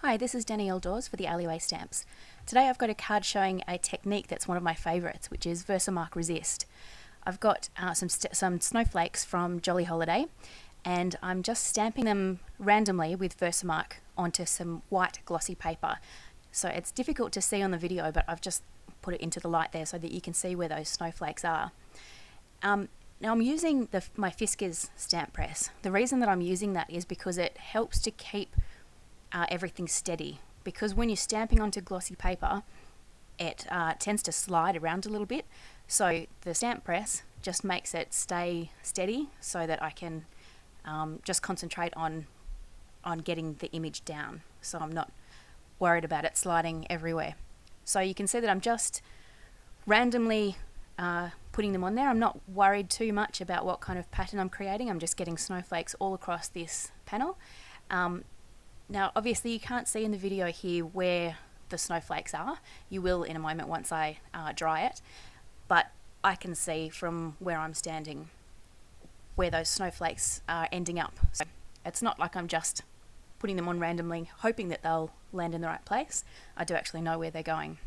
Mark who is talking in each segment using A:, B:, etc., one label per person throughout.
A: Hi, this is Danielle Daws for the Alleyway Stamps. Today I've got a card showing a technique that's one of my favourites, which is Versamark Resist. I've got some snowflakes from Jolly Holiday, and I'm just stamping them randomly with Versamark onto some white glossy paper. So it's difficult to see on the video, but I've just put it into the light there so that you can see where those snowflakes are. Now I'm using my Fiskars stamp press. The reason that I'm using that is because it helps to keep everything steady, because when you're stamping onto glossy paper it tends to slide around a little bit, so the stamp press just makes it stay steady so that I can just concentrate on getting the image down, so I'm not worried about it sliding everywhere. So you can see that I'm just randomly putting them on there. I'm not worried too much about what kind of pattern I'm creating. I'm just getting snowflakes all across this panel. Now obviously you can't see in the video here where the snowflakes are. You will in a moment once I dry it, but I can see from where I'm standing where those snowflakes are ending up. So it's not like I'm just putting them on randomly hoping that they'll land in the right place. I do actually know where they're going.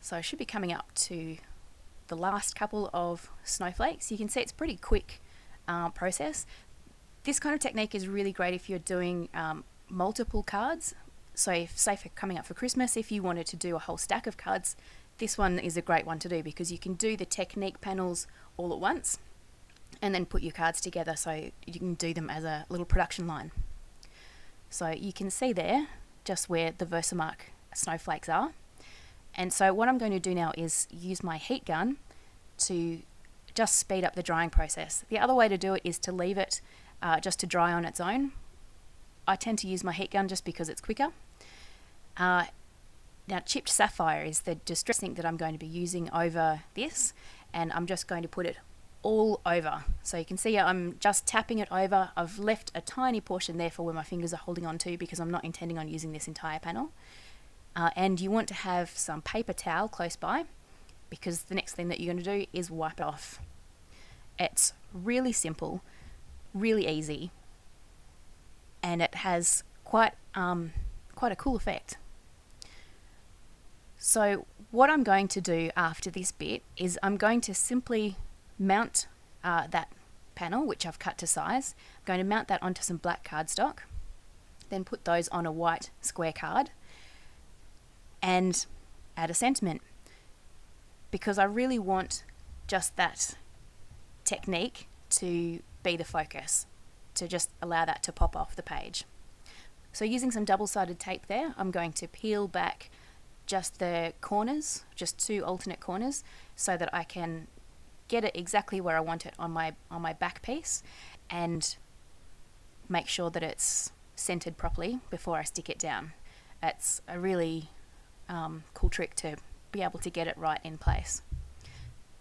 A: So I should be coming up to the last couple of snowflakes. You can see it's a pretty quick process. This kind of technique is really great if you're doing multiple cards. So if, say for coming up for Christmas, if you wanted to do a whole stack of cards, this one is a great one to do because you can do the technique panels all at once and then put your cards together so you can do them as a little production line. So you can see there just where the Versamark snowflakes are. And so what I'm going to do now is use my heat gun to just speed up the drying process. The other way to do it is to leave it just to dry on its own. I tend to use my heat gun just because it's quicker. Now chipped sapphire is the distress ink that I'm going to be using over this, and I'm just going to put it all over. So you can see I'm just tapping it over. I've left a tiny portion there for where my fingers are holding on to because I'm not intending on using this entire panel. And you want to have some paper towel close by because the next thing that you're going to do is wipe it off. It's really simple, really easy, and it has quite a cool effect. So what I'm going to do after this bit is I'm going to simply mount that panel, which I've cut to size. I'm going to mount that onto some black cardstock, then put those on a white square card and add a sentiment, because I really want just that technique to be the focus, to just allow that to pop off the page. So using some double-sided tape there, I'm going to peel back just the corners, just 2 alternate corners, so that I can get it exactly where I want it on my back piece and make sure that it's centered properly before I stick it down. It's a really cool trick to be able to get it right in place.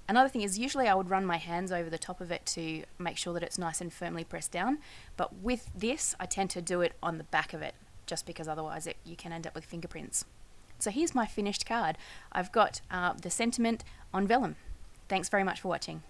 A: Another thing is usually I would run my hands over the top of it to make sure that it's nice and firmly pressed down, but with this I tend to do it on the back of it just because otherwise you can end up with fingerprints. So here's my finished card. I've got the sentiment on vellum. Thanks very much for watching.